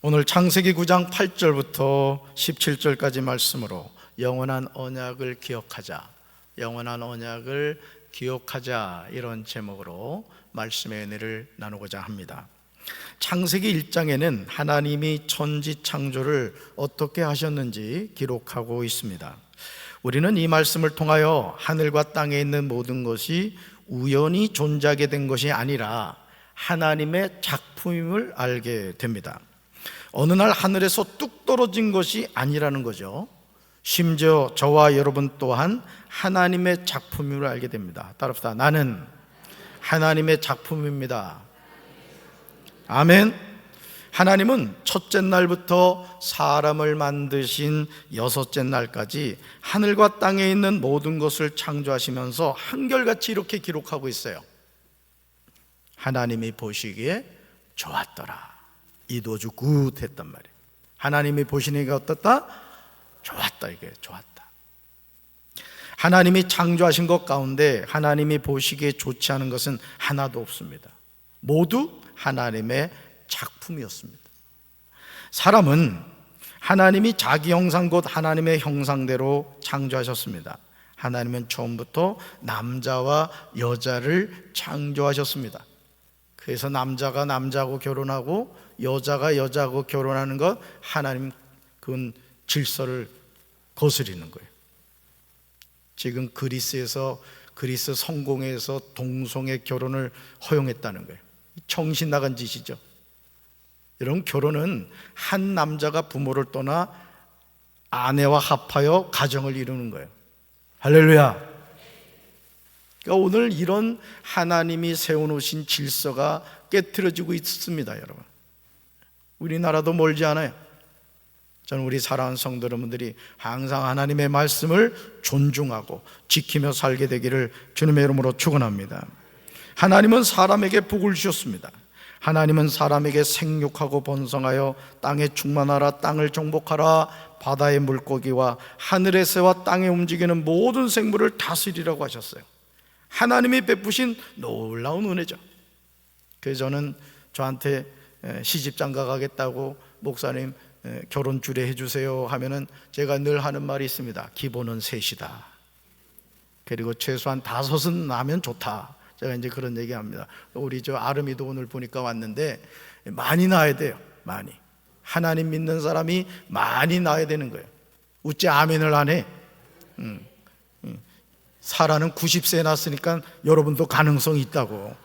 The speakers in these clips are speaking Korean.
오늘 창세기 9장 8절부터 17절까지 말씀으로 영원한 언약을 기억하자, 영원한 언약을 기억하자, 이런 제목으로 말씀의 은혜를 나누고자 합니다. 창세기 1장에는 하나님이 천지 창조를 어떻게 하셨는지 기록하고 있습니다. 우리는 이 말씀을 통하여 하늘과 땅에 있는 모든 것이 우연히 존재하게 된 것이 아니라 하나님의 작품임을 알게 됩니다. 어느 날 하늘에서 뚝 떨어진 것이 아니라는 거죠. 심지어 저와 여러분 또한 하나님의 작품임을 알게 됩니다. 따라합시다. 나는 하나님의 작품입니다. 아멘. 하나님은 첫째 날부터 사람을 만드신 여섯째 날까지 하늘과 땅에 있는 모든 것을 창조하시면서 한결같이 이렇게 기록하고 있어요. 하나님이 보시기에 좋았더라. It was good 했단 말이에요. 하나님이 보시니까 어떻다? 좋았다. 이게 좋았다. 하나님이 창조하신 것 가운데 하나님이 보시기에 좋지 않은 것은 하나도 없습니다. 모두 하나님의 작품이었습니다. 사람은 하나님이 자기 형상 곧 하나님의 형상대로 창조하셨습니다. 하나님은 처음부터 남자와 여자를 창조하셨습니다. 그래서 남자가 남자하고 결혼하고 여자가 여자하고 결혼하는 것, 하나님 그 질서를 거스리는 거예요. 지금 그리스 성공회에서 동성애 결혼을 허용했다는 거예요. 정신 나간 짓이죠. 이런 결혼은 한 남자가 부모를 떠나 아내와 합하여 가정을 이루는 거예요. 할렐루야. 그러니까 오늘 이런 하나님이 세워놓으신 질서가 깨트려지고 있습니다, 여러분. 우리나라도 멀지 않아요. 저는 우리 사랑하는 성도 여러분들이 항상 하나님의 말씀을 존중하고 지키며 살게 되기를 주님의 이름으로 축원합니다. 하나님은 사람에게 복을 주셨습니다. 하나님은 사람에게 생육하고 번성하여 땅에 충만하라, 땅을 정복하라, 바다의 물고기와 하늘의 새와 땅에 움직이는 모든 생물을 다스리라고 하셨어요. 하나님이 베푸신 놀라운 은혜죠. 그래서 저는 저한테 시집 장가 가겠다고 목사님 결혼 주례해 주세요 하면은 제가 늘 하는 말이 있습니다. 기본은 셋이다. 그리고 최소한 5은 나면 좋다. 제가 이제 그런 얘기합니다. 우리 저 아름이도 오늘 보니까 왔는데 많이 낳아야 돼요. 많이. 하나님 믿는 사람이 많이 낳아야 되는 거예요. 어째 아멘을 안 해? 사라는 90세에 낳았으니까 여러분도 가능성이 있다고.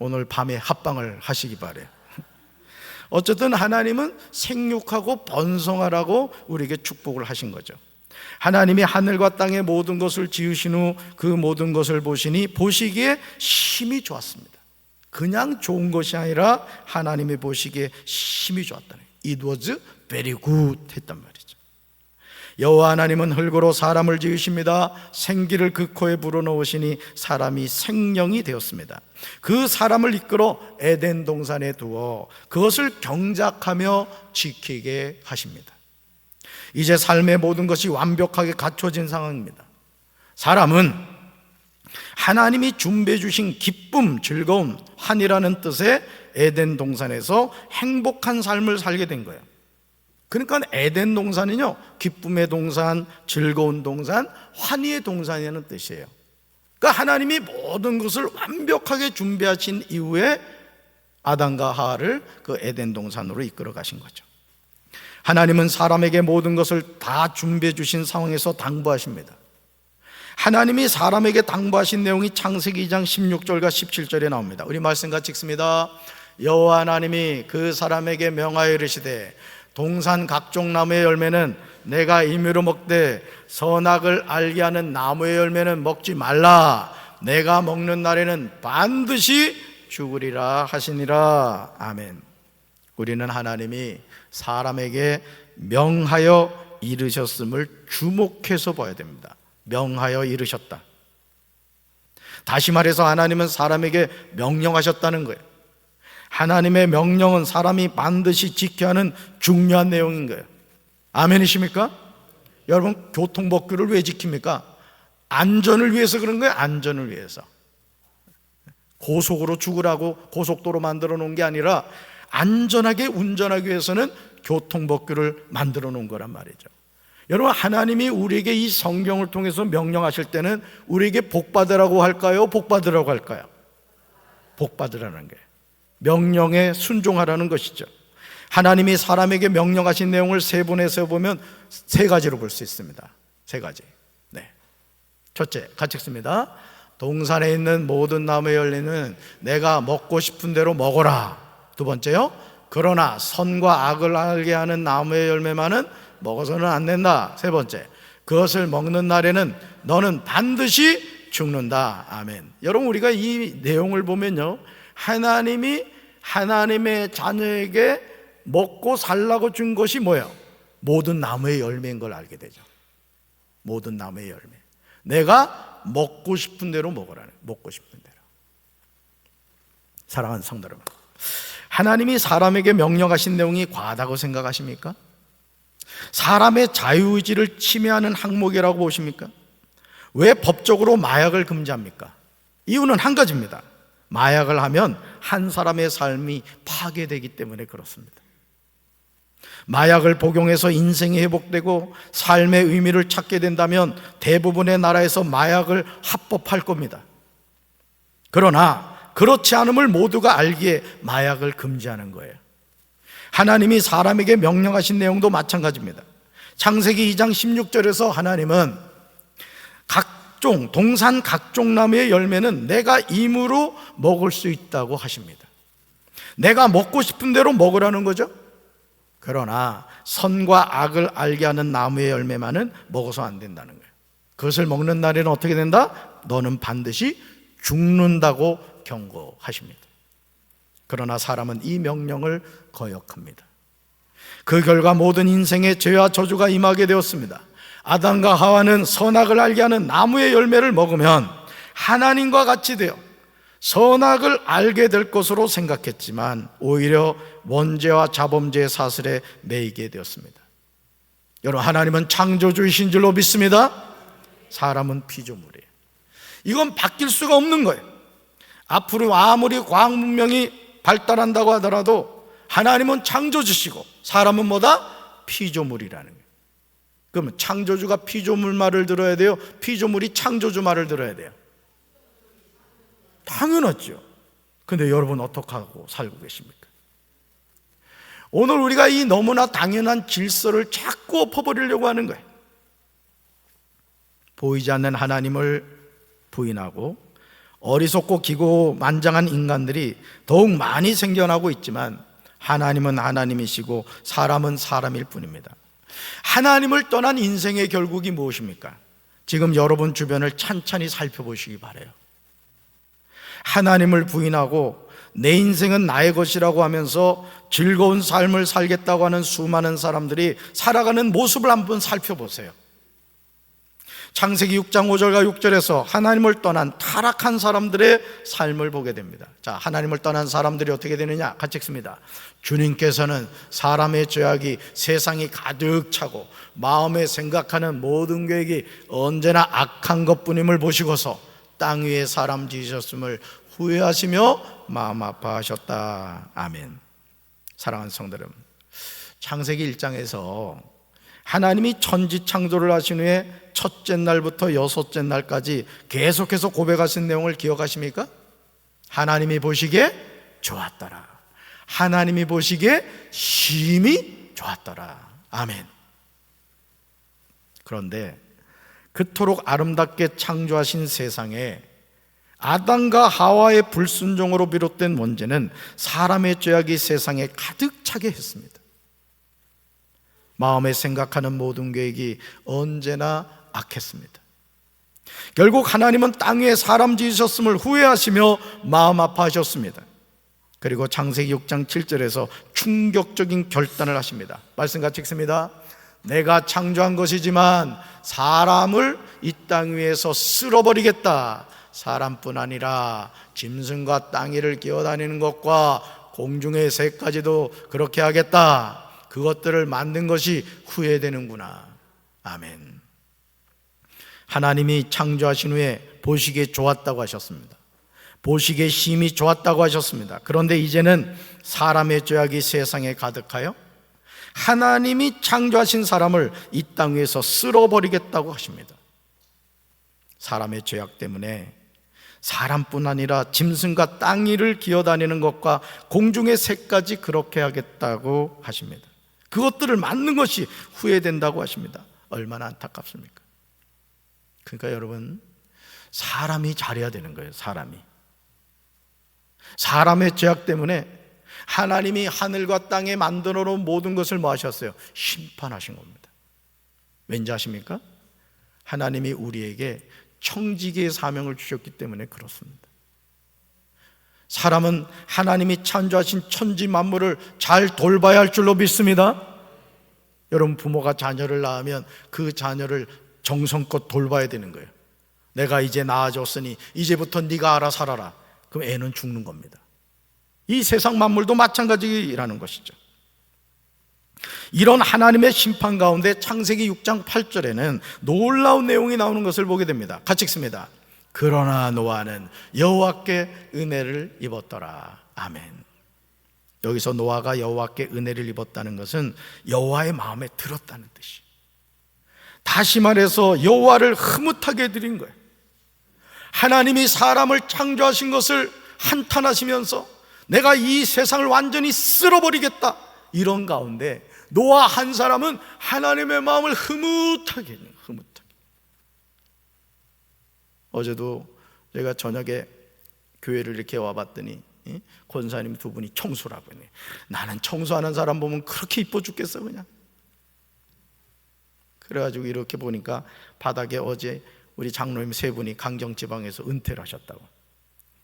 오늘 밤에 합방을 하시기 바래요. 어쨌든 하나님은 생육하고 번성하라고 우리에게 축복을 하신 거죠. 하나님이 하늘과 땅의 모든 것을 지으신 후 그 모든 것을 보시니 보시기에 심히 좋았습니다. 그냥 좋은 것이 아니라 하나님이 보시기에 심히 좋았다는 거예요. It was very good 했단 말이죠. 여호와 하나님은 흙으로 사람을 지으십니다. 생기를 그 코에 불어넣으시니 사람이 생명이 되었습니다. 그 사람을 이끌어 에덴 동산에 두어 그것을 경작하며 지키게 하십니다. 이제 삶의 모든 것이 완벽하게 갖춰진 상황입니다. 사람은 하나님이 준비해 주신 기쁨, 즐거움, 환희라는 뜻의 에덴 동산에서 행복한 삶을 살게 된 거예요. 그러니까 에덴 동산은요, 기쁨의 동산, 즐거운 동산, 환희의 동산이라는 뜻이에요. 그러니까 하나님이 모든 것을 완벽하게 준비하신 이후에 아담과 하와를 그 에덴 동산으로 이끌어 가신 거죠. 하나님은 사람에게 모든 것을 다 준비해 주신 상황에서 당부하십니다. 하나님이 사람에게 당부하신 내용이 창세기 2장 16절과 17절에 나옵니다. 우리 말씀 같이 읽습니다. 여호와 하나님이 그 사람에게 명하여 이르시되 동산 각종 나무의 열매는 내가 임의로 먹되 선악을 알게 하는 나무의 열매는 먹지 말라. 내가 먹는 날에는 반드시 죽으리라 하시니라. 아멘. 우리는 하나님이 사람에게 명하여 이르셨음을 주목해서 봐야 됩니다. 명하여 이르셨다. 다시 말해서 하나님은 사람에게 명령하셨다는 거예요. 하나님의 명령은 사람이 반드시 지켜야 하는 중요한 내용인 거예요. 아멘이십니까? 여러분, 교통법규를 왜 지킵니까? 안전을 위해서 그런 거예요. 안전을 위해서. 고속으로 죽으라고 고속도로 만들어 놓은 게 아니라 안전하게 운전하기 위해서는 교통법규를 만들어 놓은 거란 말이죠. 여러분, 하나님이 우리에게 이 성경을 통해서 명령하실 때는 우리에게 복 받으라고 할까요? 복 받으라고 할까요? 복 받으라는 게 명령에 순종하라는 것이죠. 하나님이 사람에게 명령하신 내용을 세분해서 보면 세 가지로 볼 수 있습니다. 세 가지. 네. 첫째, 같이 읽습니다. 동산에 있는 모든 나무의 열매는 내가 먹고 싶은 대로 먹어라. 두 번째요, 그러나 선과 악을 알게 하는 나무의 열매만은 먹어서는 안 된다. 세 번째, 그것을 먹는 날에는 너는 반드시 죽는다. 아멘. 여러분, 우리가 이 내용을 보면요, 하나님이 하나님의 자녀에게 먹고 살라고 준 것이 뭐예요? 모든 나무의 열매인 걸 알게 되죠. 모든 나무의 열매. 내가 먹고 싶은 대로 먹으라는, 먹고 싶은 대로. 사랑하는 성도 여러분, 하나님이 사람에게 명령하신 내용이 과하다고 생각하십니까? 사람의 자유의지를 침해하는 항목이라고 보십니까? 왜 법적으로 마약을 금지합니까? 이유는 한 가지입니다. 마약을 하면 한 사람의 삶이 파괴되기 때문에 그렇습니다. 마약을 복용해서 인생이 회복되고 삶의 의미를 찾게 된다면 대부분의 나라에서 마약을 합법할 겁니다. 그러나 그렇지 않음을 모두가 알기에 마약을 금지하는 거예요. 하나님이 사람에게 명령하신 내용도 마찬가지입니다. 창세기 2장 16절에서 하나님은 동산 각종 나무의 열매는 내가 임으로 먹을 수 있다고 하십니다. 내가 먹고 싶은 대로 먹으라는 거죠. 그러나 선과 악을 알게 하는 나무의 열매만은 먹어서 안 된다는 거예요. 그것을 먹는 날에는 어떻게 된다? 너는 반드시 죽는다고 경고하십니다. 그러나 사람은 이 명령을 거역합니다. 그 결과 모든 인생에 죄와 저주가 임하게 되었습니다. 아담과 하와는 선악을 알게 하는 나무의 열매를 먹으면 하나님과 같이 되어 선악을 알게 될 것으로 생각했지만 오히려 원죄와 자범죄의 사슬에 매이게 되었습니다. 여러분, 하나님은 창조주이신 줄로 믿습니다. 사람은 피조물이에요. 이건 바뀔 수가 없는 거예요. 앞으로 아무리 과학 문명이 발달한다고 하더라도 하나님은 창조주시고 사람은 뭐다? 피조물이라는 거예요. 그러면 창조주가 피조물 말을 들어야 돼요? 피조물이 창조주 말을 들어야 돼요? 당연하죠. 근데 여러분, 어떻게 하고 살고 계십니까? 오늘 우리가 이 너무나 당연한 질서를 자꾸 엎어버리려고 하는 거예요. 보이지 않는 하나님을 부인하고 어리석고 기고만장한 인간들이 더욱 많이 생겨나고 있지만 하나님은 하나님이시고 사람은 사람일 뿐입니다. 하나님을 떠난 인생의 결국이 무엇입니까? 지금 여러분 주변을 찬찬히 살펴보시기 바라요. 하나님을 부인하고 내 인생은 나의 것이라고 하면서 즐거운 삶을 살겠다고 하는 수많은 사람들이 살아가는 모습을 한번 살펴보세요. 창세기 6장 5절과 6절에서 하나님을 떠난 타락한 사람들의 삶을 보게 됩니다. 자, 하나님을 떠난 사람들이 어떻게 되느냐? 같이 읽습니다. 주님께서는 사람의 죄악이 세상이 가득 차고 마음에 생각하는 모든 계획이 언제나 악한 것뿐임을 보시고서 땅 위에 사람 지으셨음을 후회하시며 마음 아파하셨다. 아멘. 사랑하는 성도 여러분, 창세기 1장에서 하나님이 천지 창조를 하신 후에 첫째 날부터 여섯째 날까지 계속해서 고백하신 내용을 기억하십니까? 하나님이 보시기에 좋았더라. 하나님이 보시기에 심히 좋았더라. 아멘. 그런데 그토록 아름답게 창조하신 세상에 아담과 하와의 불순종으로 비롯된 문제는 사람의 죄악이 세상에 가득 차게 했습니다. 마음에 생각하는 모든 계획이 언제나 악했습니다. 결국 하나님은 땅 위에 사람 지으셨음을 후회하시며 마음 아파하셨습니다. 그리고 창세기 6장 7절에서 충격적인 결단을 하십니다. 말씀 같이 읽습니다. 내가 창조한 것이지만 사람을 이 땅 위에서 쓸어버리겠다. 사람뿐 아니라 짐승과 땅 위를 기어다니는 것과 공중의 새까지도 그렇게 하겠다. 그것들을 만든 것이 후회되는구나. 아멘. 하나님이 창조하신 후에 보시기에 좋았다고 하셨습니다. 보시기에 심히 좋았다고 하셨습니다. 그런데 이제는 사람의 죄악이 세상에 가득하여 하나님이 창조하신 사람을 이 땅 위에서 쓸어버리겠다고 하십니다. 사람의 죄악 때문에 사람뿐 아니라 짐승과 땅 위를 기어다니는 것과 공중의 새까지 그렇게 하겠다고 하십니다. 그것들을 맞는 것이 후회된다고 하십니다. 얼마나 안타깝습니까? 그러니까 여러분, 사람이 잘해야 되는 거예요. 사람의 죄악 때문에 하나님이 하늘과 땅에 만들어 놓은 모든 것을 뭐 하셨어요? 심판하신 겁니다. 왠지 아십니까? 하나님이 우리에게 청지기의 사명을 주셨기 때문에 그렇습니다. 사람은 하나님이 창조하신 천지 만물을 잘 돌봐야 할 줄로 믿습니다. 여러분, 부모가 자녀를 낳으면 그 자녀를 정성껏 돌봐야 되는 거예요. 내가 이제 낳아줬으니 이제부터 네가 알아 살아라. 그럼 애는 죽는 겁니다. 이 세상 만물도 마찬가지라는 것이죠. 이런 하나님의 심판 가운데 창세기 6장 8절에는 놀라운 내용이 나오는 것을 보게 됩니다. 같이 읽습니다. 그러나 노아는 여호와께 은혜를 입었더라. 아멘. 여기서 노아가 여호와께 은혜를 입었다는 것은 여호와의 마음에 들었다는 뜻이에요. 다시 말해서 여호와를 흐뭇하게 해드린 거예요. 하나님이 사람을 창조하신 것을 한탄하시면서 내가 이 세상을 완전히 쓸어버리겠다, 이런 가운데 노아 한 사람은 하나님의 마음을 흐뭇하게 해요. 어제도 제가 저녁에 교회를 이렇게 와봤더니 권사님 두 분이 청소라고 했네. 나는 청소하는 사람 보면 그렇게 이뻐 죽겠어 그냥. 그래가지고 이렇게 보니까 바닥에 어제 우리 장로님 세 분이 강정지방에서 은퇴를 하셨다고.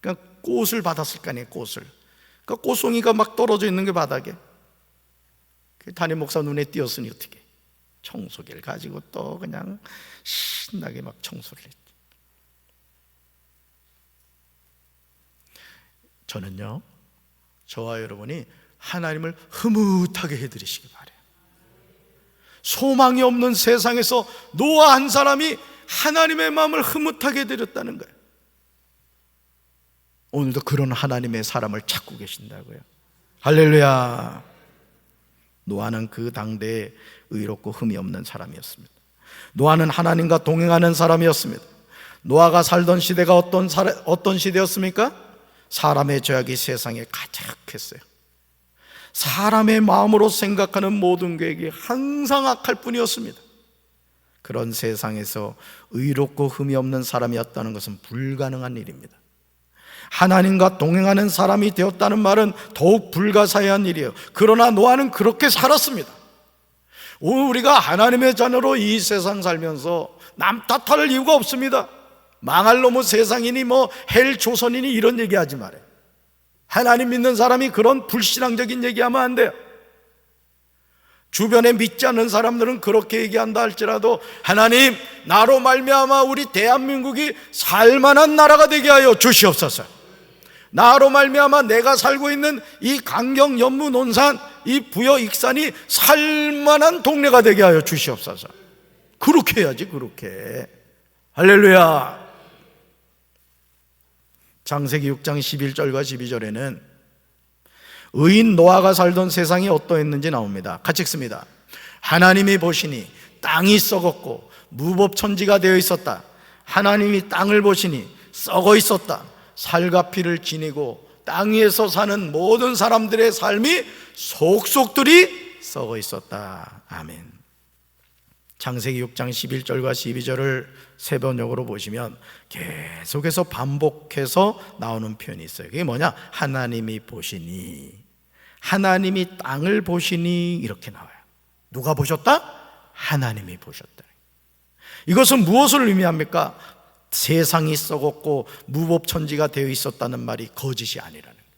그러니까 꽃을 받았을 거 아니에요. 꽃을. 그러니까 꽃송이가 막 떨어져 있는 게 바닥에. 담임 목사 눈에 띄었으니 어떻게 청소기를 가지고 또 그냥 신나게 막 청소를 했죠. 저는요, 저와 여러분이 하나님을 흐뭇하게 해드리시기 바라요. 소망이 없는 세상에서 노아 한 사람이 하나님의 마음을 흐뭇하게 해드렸다는 거예요. 오늘도 그런 하나님의 사람을 찾고 계신다고요. 할렐루야. 노아는 그 당대에 의롭고 흠이 없는 사람이었습니다. 노아는 하나님과 동행하는 사람이었습니다. 노아가 살던 시대가 어떤 시대였습니까? 사람의 죄악이 세상에 가득했어요. 사람의 마음으로 생각하는 모든 계획이 항상 악할 뿐이었습니다. 그런 세상에서 의롭고 흠이 없는 사람이었다는 것은 불가능한 일입니다. 하나님과 동행하는 사람이 되었다는 말은 더욱 불가사의한 일이에요. 그러나 노아는 그렇게 살았습니다. 오늘 우리가 하나님의 자녀로 이 세상 살면서 남 탓할 이유가 없습니다. 망할 놈의 세상이니 뭐 헬 조선이니 이런 얘기하지 말아요. 하나님 믿는 사람이 그런 불신앙적인 얘기하면 안 돼요. 주변에 믿지 않는 사람들은 그렇게 얘기한다 할지라도 하나님, 나로 말미암아 우리 대한민국이 살만한 나라가 되게 하여 주시옵소서. 나로 말미암아 내가 살고 있는 이 강경, 연무, 논산, 이 부여, 익산이 살만한 동네가 되게 하여 주시옵소서. 그렇게 해야지. 그렇게. 할렐루야. 창세기 6장 11절과 12절에는 의인 노아가 살던 세상이 어떠했는지 나옵니다. 같이 읽습니다. 하나님이 보시니 땅이 썩었고 무법천지가 되어 있었다. 하나님이 땅을 보시니 썩어 있었다. 살과 피를 지니고 땅 위에서 사는 모든 사람들의 삶이 속속들이 썩어 있었다. 아멘. 창세기 6장 11절과 12절을 세 번역으로 보시면 계속해서 반복해서 나오는 표현이 있어요. 그게 뭐냐? 하나님이 보시니, 하나님이 땅을 보시니, 이렇게 나와요. 누가 보셨다? 하나님이 보셨다. 이것은 무엇을 의미합니까? 세상이 썩었고 무법천지가 되어 있었다는 말이 거짓이 아니라는 거예요.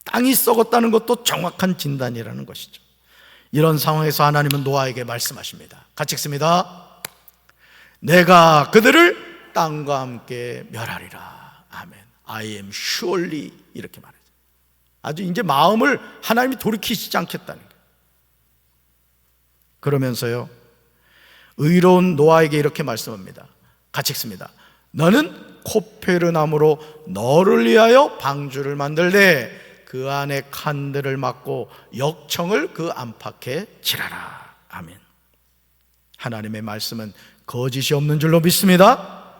땅이 썩었다는 것도 정확한 진단이라는 것이죠. 이런 상황에서 하나님은 노아에게 말씀하십니다. 같이 읽습니다. 내가 그들을 땅과 함께 멸하리라. 아멘. I am surely, 이렇게 말하죠. 아주 이제 마음을 하나님이 돌이키시지 않겠다는 거예요. 그러면서요, 의로운 노아에게 이렇게 말씀합니다. 같이 읽습니다. 너는 코페르나무로 너를 위하여 방주를 만들되 그 안에 칸들을 막고 역청을 그 안팎에 칠하라. 아멘. 하나님의 말씀은 거짓이 없는 줄로 믿습니다.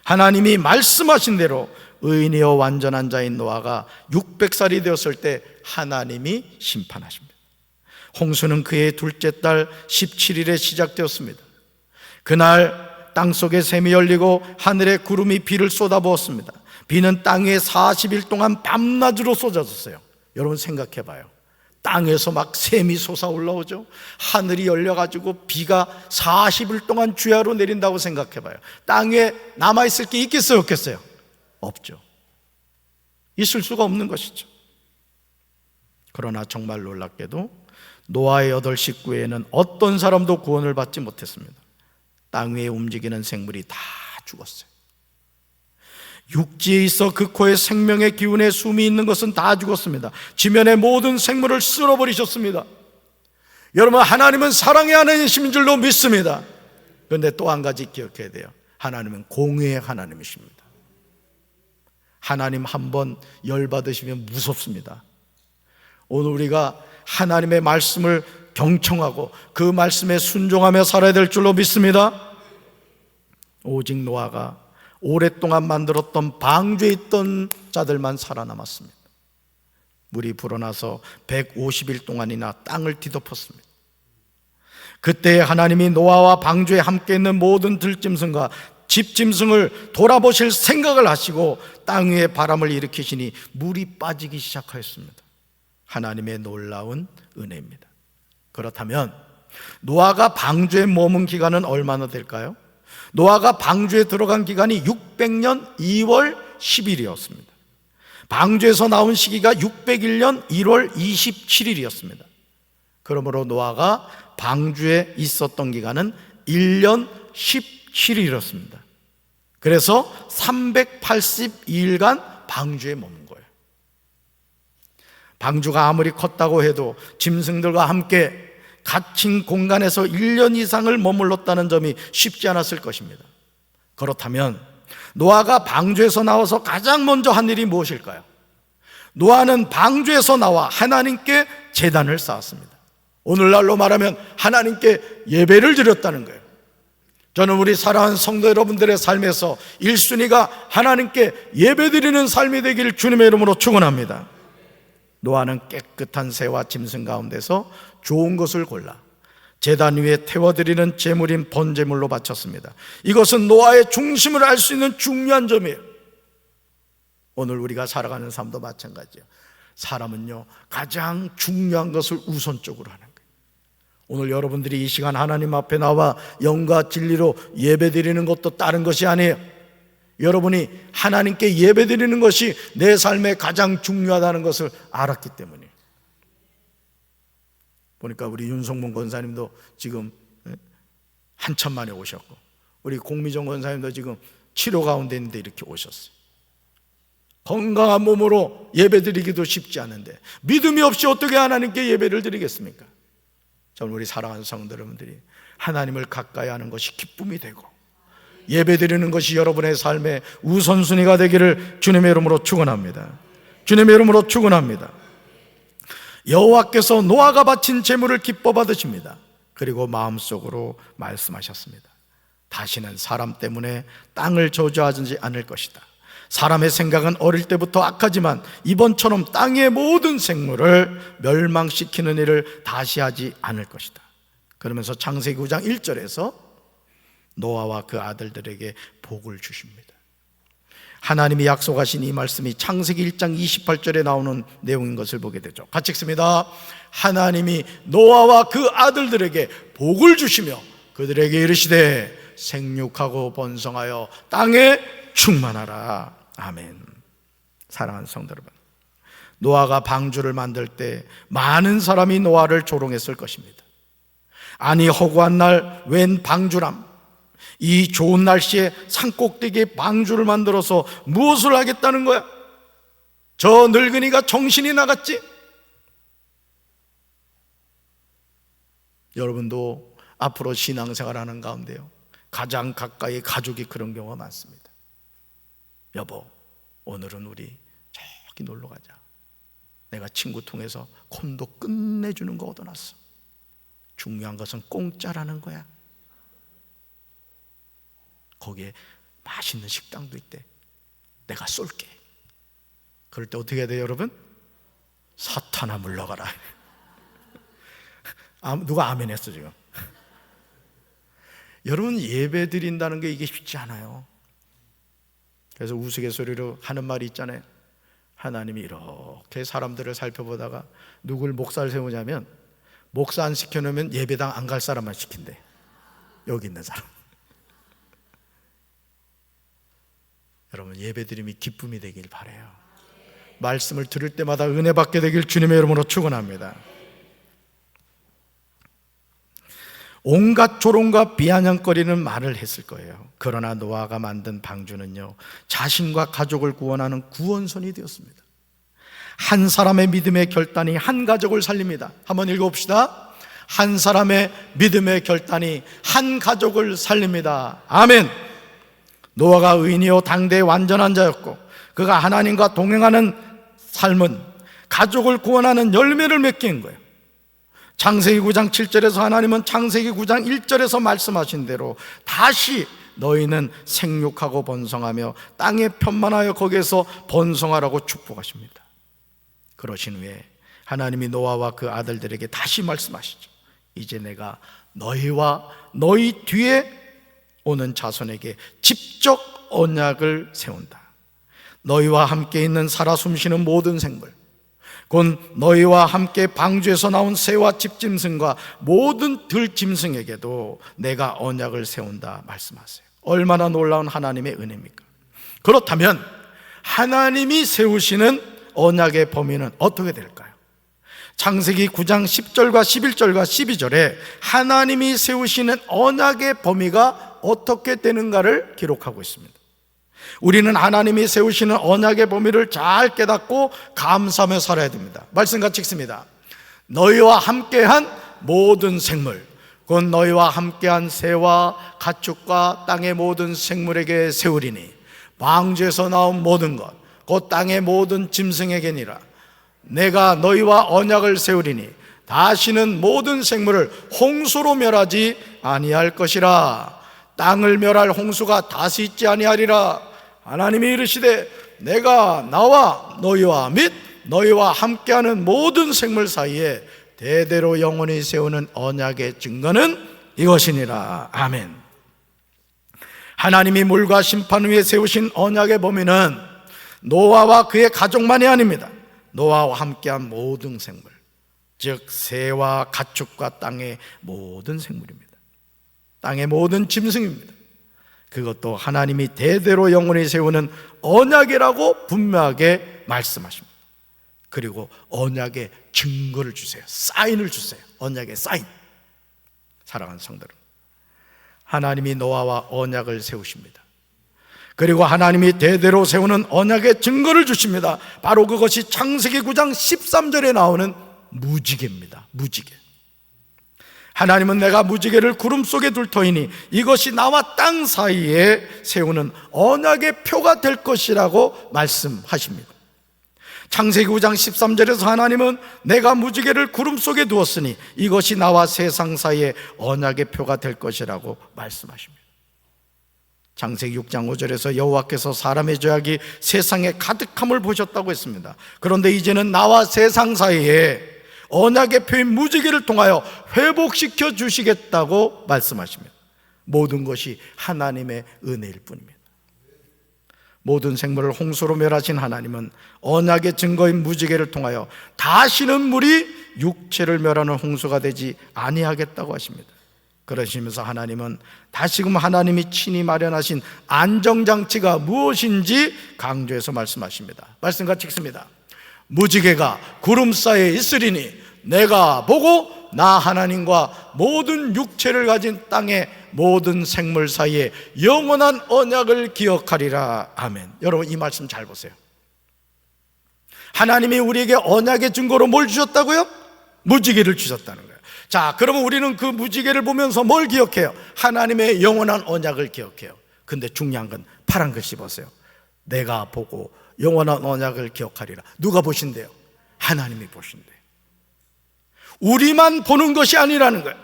하나님이 말씀하신 대로 의인이여 완전한 자인 노아가 600살이 되었을 때 하나님이 심판하십니다. 홍수는 그의 둘째 달 17일에 시작되었습니다. 그날 땅속에 샘이 열리고 하늘에 구름이 비를 쏟아부었습니다. 비는 땅에 40일 동안 밤낮으로 쏟아졌어요. 여러분 생각해 봐요. 땅에서 막 샘이 솟아 올라오죠. 하늘이 열려가지고 비가 40일 동안 주야로 내린다고 생각해 봐요. 땅에 남아있을 게 있겠어요, 없겠어요? 없죠. 있을 수가 없는 것이죠. 그러나 정말 놀랍게도 노아의 8 식구에는 어떤 사람도 구원을 받지 못했습니다. 땅 위에 움직이는 생물이 다 죽었어요. 육지에 있어 그 코에 생명의 기운에 숨이 있는 것은 다 죽었습니다. 지면의 모든 생물을 쓸어버리셨습니다. 여러분, 하나님은 사랑의 하나님이신 줄로 믿습니다. 그런데 또 한 가지 기억해야 돼요. 하나님은 공의의 하나님이십니다. 하나님 한번 열받으시면 무섭습니다. 오늘 우리가 하나님의 말씀을 경청하고 그 말씀에 순종하며 살아야 될 줄로 믿습니다. 오직 노아가 오랫동안 만들었던 방주에 있던 자들만 살아남았습니다. 물이 불어나서 150일 동안이나 땅을 뒤덮었습니다. 그때 하나님이 노아와 방주에 함께 있는 모든 들짐승과 집짐승을 돌아보실 생각을 하시고 땅 위에 바람을 일으키시니 물이 빠지기 시작하였습니다. 하나님의 놀라운 은혜입니다. 그렇다면 노아가 방주에 머문 기간은 얼마나 될까요? 노아가 방주에 들어간 기간이 600년 2월 10일이었습니다. 방주에서 나온 시기가 601년 1월 27일이었습니다. 그러므로 노아가 방주에 있었던 기간은 1년 17일이었습니다. 그래서 382일간 방주에 머문 거예요. 방주가 아무리 컸다고 해도 짐승들과 함께 갇힌 공간에서 1년 이상을 머물렀다는 점이 쉽지 않았을 것입니다. 그렇다면 노아가 방주에서 나와서 가장 먼저 한 일이 무엇일까요? 노아는 방주에서 나와 하나님께 제단을 쌓았습니다. 오늘날로 말하면 하나님께 예배를 드렸다는 거예요. 저는 우리 사랑하는 성도 여러분들의 삶에서 1순위가 하나님께 예배드리는 삶이 되기를 주님의 이름으로 축원합니다. 노아는 깨끗한 새와 짐승 가운데서 좋은 것을 골라 제단 위에 태워드리는 제물인 번제물로 바쳤습니다. 이것은 노아의 중심을 알 수 있는 중요한 점이에요. 오늘 우리가 살아가는 삶도 마찬가지예요. 사람은요, 가장 중요한 것을 우선적으로 하는 거예요. 오늘 여러분들이 이 시간 하나님 앞에 나와 영과 진리로 예배드리는 것도 다른 것이 아니에요. 여러분이 하나님께 예배드리는 것이 내 삶에 가장 중요하다는 것을 알았기 때문이에요. 보니까 우리 윤성문 권사님도 지금 한참 만에 오셨고, 우리 공미정 권사님도 지금 치료 가운데 있는데 이렇게 오셨어요. 건강한 몸으로 예배드리기도 쉽지 않은데 믿음이 없이 어떻게 하나님께 예배를 드리겠습니까? 저는 우리 사랑하는 성도 여러분들이 하나님을 가까이 하는 것이 기쁨이 되고 예배드리는 것이 여러분의 삶의 우선순위가 되기를 주님의 이름으로 축원합니다. 주님의 이름으로 축원합니다. 여호와께서 노아가 바친 제물을 기뻐 받으십니다. 그리고 마음속으로 말씀하셨습니다. 다시는 사람 때문에 땅을 저주하지 않을 것이다. 사람의 생각은 어릴 때부터 악하지만 이번처럼 땅의 모든 생물을 멸망시키는 일을 다시 하지 않을 것이다. 그러면서 창세기 9장 1절에서 노아와 그 아들들에게 복을 주십니다. 하나님이 약속하신 이 말씀이 창세기 1장 28절에 나오는 내용인 것을 보게 되죠. 같이 읽습니다. 하나님이 노아와 그 아들들에게 복을 주시며 그들에게 이르시되 생육하고 번성하여 땅에 충만하라. 아멘. 사랑하는 성도 여러분, 노아가 방주를 만들 때 많은 사람이 노아를 조롱했을 것입니다. 아니 허구한 날 웬 방주람, 이 좋은 날씨에 산꼭대기에 방주를 만들어서 무엇을 하겠다는 거야? 저 늙은이가 정신이 나갔지? 여러분도 앞으로 신앙생활하는 가운데요, 가장 가까이 가족이 그런 경우가 많습니다. 여보, 오늘은 우리 저기 놀러 가자. 내가 친구 통해서 콘도 끝내주는 거 얻어놨어. 중요한 것은 공짜라는 거야. 거기에 맛있는 식당도 있대. 내가 쏠게. 그럴 때 어떻게 해야 돼요, 여러분? 사탄아 물러가라. 누가 아멘 했어 지금? 여러분, 예배 드린다는 게 이게 쉽지 않아요. 그래서 우스갯소리로 하는 말이 있잖아요. 하나님이 이렇게 사람들을 살펴보다가 누굴 목사를 세우냐면, 목사 안 시켜놓으면 예배당 안 갈 사람만 시킨대. 여기 있는 사람. 여러분, 예배 드림이 기쁨이 되길 바라요. 말씀을 들을 때마다 은혜 받게 되길 주님의 이름으로 축원합니다. 온갖 조롱과 비아냥거리는 말을 했을 거예요. 그러나 노아가 만든 방주는요, 자신과 가족을 구원하는 구원선이 되었습니다. 한 사람의 믿음의 결단이 한 가족을 살립니다. 한번 읽어봅시다. 한 사람의 믿음의 결단이 한 가족을 살립니다. 아멘. 노아가 의인이요 당대의 완전한 자였고, 그가 하나님과 동행하는 삶은 가족을 구원하는 열매를 맺게 한 거예요. 창세기 9장 7절에서 하나님은 창세기 9장 1절에서 말씀하신 대로 다시 너희는 생육하고 번성하며 땅에 편만하여 거기에서 번성하라고 축복하십니다. 그러신 후에 하나님이 노아와 그 아들들에게 다시 말씀하시죠. 이제 내가 너희와 너희 뒤에 오는 자손에게 직접 언약을 세운다. 너희와 함께 있는 살아 숨쉬는 모든 생물, 곧 너희와 함께 방주에서 나온 새와 집짐승과 모든 들짐승에게도 내가 언약을 세운다 말씀하세요. 얼마나 놀라운 하나님의 은혜입니까? 그렇다면 하나님이 세우시는 언약의 범위는 어떻게 될까요? 창세기 9장 10절과 11절과 12절에 하나님이 세우시는 언약의 범위가 어떻게 되는가를 기록하고 있습니다. 우리는 하나님이 세우시는 언약의 범위를 잘 깨닫고 감사하며 살아야 됩니다. 말씀 같이 읽습니다. 너희와 함께한 모든 생물, 곧 너희와 함께한 새와 가축과 땅의 모든 생물에게 세우리니 방주에서 나온 모든 것, 곧 땅의 모든 짐승에게니라. 내가 너희와 언약을 세우리니 다시는 모든 생물을 홍수로 멸하지 아니할 것이라. 땅을 멸할 홍수가 다시 있지 아니하리라. 하나님이 이르시되 내가 나와 너희와 및 너희와 함께하는 모든 생물 사이에 대대로 영원히 세우는 언약의 증거는 이것이니라. 아멘. 하나님이 물과 심판 위에 세우신 언약의 범위는 노아와 그의 가족만이 아닙니다. 노아와 함께한 모든 생물, 즉 새와 가축과 땅의 모든 생물입니다. 땅의 모든 짐승입니다. 그것도 하나님이 대대로 영원히 세우는 언약이라고 분명하게 말씀하십니다. 그리고 언약의 증거를 주세요. 사인을 주세요. 언약의 사인. 사랑하는 성도들, 하나님이 노아와 언약을 세우십니다. 그리고 하나님이 대대로 세우는 언약의 증거를 주십니다. 바로 그것이 창세기 9장 13절에 나오는 무지개입니다. 무지개. 하나님은 내가 무지개를 구름 속에 둘 터이니 이것이 나와 땅 사이에 세우는 언약의 표가 될 것이라고 말씀하십니다. 창세기 9장 13절에서 하나님은 내가 무지개를 구름 속에 두었으니 이것이 나와 세상 사이에 언약의 표가 될 것이라고 말씀하십니다. 창세기 6장 5절에서 여호와께서 사람의 죄악이 세상에 가득함을 보셨다고 했습니다. 그런데 이제는 나와 세상 사이에 언약의 표인 무지개를 통하여 회복시켜 주시겠다고 말씀하십니다. 모든 것이 하나님의 은혜일 뿐입니다. 모든 생물을 홍수로 멸하신 하나님은 언약의 증거인 무지개를 통하여 다시는 물이 육체를 멸하는 홍수가 되지 아니하겠다고 하십니다. 그러시면서 하나님은 다시금 하나님이 친히 마련하신 안정장치가 무엇인지 강조해서 말씀하십니다. 말씀 같이 읽습니다. 무지개가 구름 사이에 있으리니 내가 보고 나 하나님과 모든 육체를 가진 땅의 모든 생물 사이에 영원한 언약을 기억하리라. 아멘. 여러분, 이 말씀 잘 보세요. 하나님이 우리에게 언약의 증거로 뭘 주셨다고요? 무지개를 주셨다는 거예요. 자, 그러면 우리는 그 무지개를 보면서 뭘 기억해요? 하나님의 영원한 언약을 기억해요. 근데 중요한 건 파란 글씨 보세요. 내가 보고 영원한 언약을 기억하리라. 누가 보신대요? 하나님이 보신대. 우리만 보는 것이 아니라는 거예요.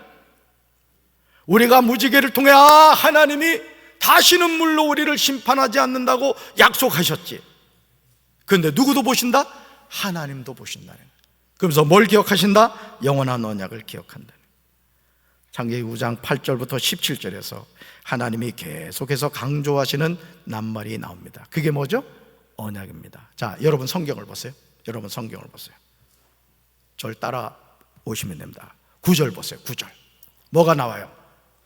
우리가 무지개를 통해 하나님이 다시는 물로 우리를 심판하지 않는다고 약속하셨지. 그런데 누구도 보신다? 하나님도 보신다는 거예요. 그러면서 뭘 기억하신다? 영원한 언약을 기억한다. 창세기 9장 8절부터 17절에서 하나님이 계속해서 강조하시는 낱말이 나옵니다. 그게 뭐죠? 언약입니다. 자, 여러분 성경을 보세요. 여러분 성경을 보세요. 절 따라 오시면 됩니다. 9절 보세요. 9절 뭐가 나와요?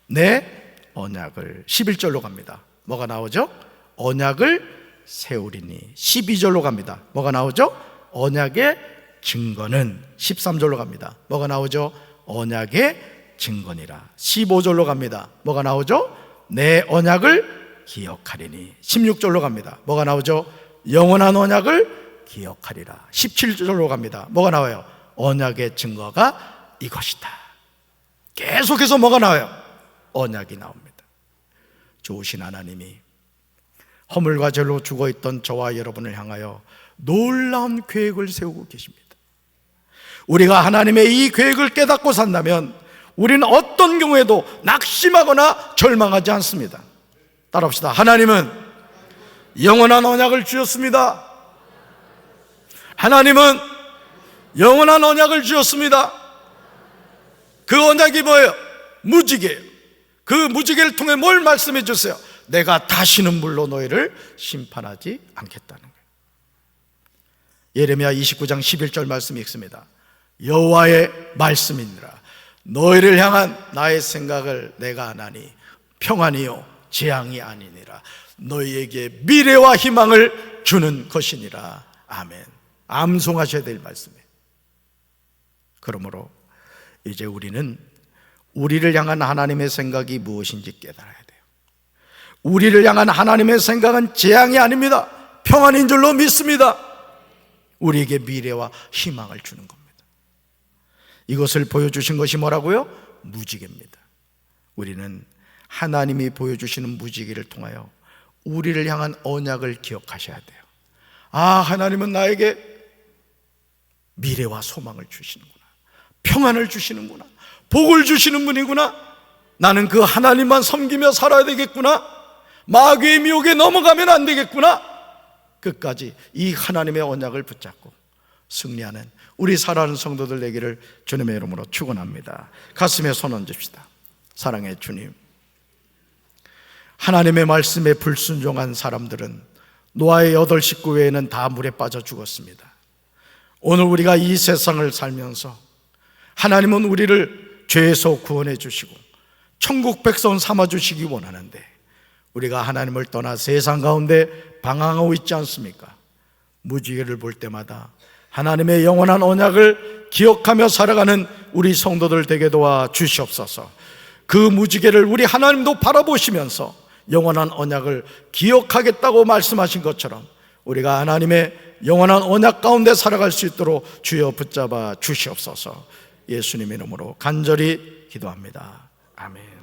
내 언약을. 11절로 갑니다. 뭐가 나오죠? 언약을 세우리니. 12절로 갑니다. 뭐가 나오죠? 언약의 증거는. 13절로 갑니다. 뭐가 나오죠? 언약의 증거니라. 15절로 갑니다. 뭐가 나오죠? 내 언약을 기억하리니. 16절로 갑니다. 뭐가 나오죠? 영원한 언약을 기억하리라. 17절로 갑니다. 뭐가 나와요? 언약의 증거가 이것이다. 계속해서 뭐가 나와요? 언약이 나옵니다. 좋으신 하나님이 허물과 죄로 죽어있던 저와 여러분을 향하여 놀라운 계획을 세우고 계십니다. 우리가 하나님의 이 계획을 깨닫고 산다면 우리는 어떤 경우에도 낙심하거나 절망하지 않습니다. 따라합시다. 하나님은 영원한 언약을 주셨습니다. 하나님은 영원한 언약을 주셨습니다. 그 언약이 뭐예요? 무지개예요. 그 무지개를 통해 뭘 말씀해 주세요? 내가 다시는 물로 너희를 심판하지 않겠다는 거예요. 예레미야 29장 11절 말씀이 있습니다. 여호와의 말씀이니라. 너희를 향한 나의 생각을 내가 아나니 평안이요 재앙이 아니니라. 너희에게 미래와 희망을 주는 것이니라. 아멘. 암송하셔야 될 말씀이에요. 그러므로 이제 우리는 우리를 향한 하나님의 생각이 무엇인지 깨달아야 돼요. 우리를 향한 하나님의 생각은 재앙이 아닙니다. 평안인 줄로 믿습니다. 우리에게 미래와 희망을 주는 겁니다. 이것을 보여주신 것이 뭐라고요? 무지개입니다. 우리는 하나님이 보여주시는 무지개를 통하여 우리를 향한 언약을 기억하셔야 돼요. 하나님은 나에게 미래와 소망을 주시는구나. 평안을 주시는구나. 복을 주시는 분이구나. 나는 그 하나님만 섬기며 살아야 되겠구나. 마귀의 미혹에 넘어가면 안 되겠구나. 끝까지 이 하나님의 언약을 붙잡고 승리하는 우리 사랑하는 성도들 되기를 주님의 이름으로 축원합니다. 가슴에 손 얹읍시다. 사랑의 주님, 하나님의 말씀에 불순종한 사람들은 노아의 8 식구 외에는 다 물에 빠져 죽었습니다. 오늘 우리가 이 세상을 살면서 하나님은 우리를 죄에서 구원해 주시고 천국 백성 삼아 주시기 원하는데 우리가 하나님을 떠나 세상 가운데 방황하고 있지 않습니까? 무지개를 볼 때마다 하나님의 영원한 언약을 기억하며 살아가는 우리 성도들 되게 도와 주시옵소서. 그 무지개를 우리 하나님도 바라보시면서 영원한 언약을 기억하겠다고 말씀하신 것처럼 우리가 하나님의 영원한 언약 가운데 살아갈 수 있도록 주여 붙잡아 주시옵소서. 예수님 이름으로 간절히 기도합니다. 아멘.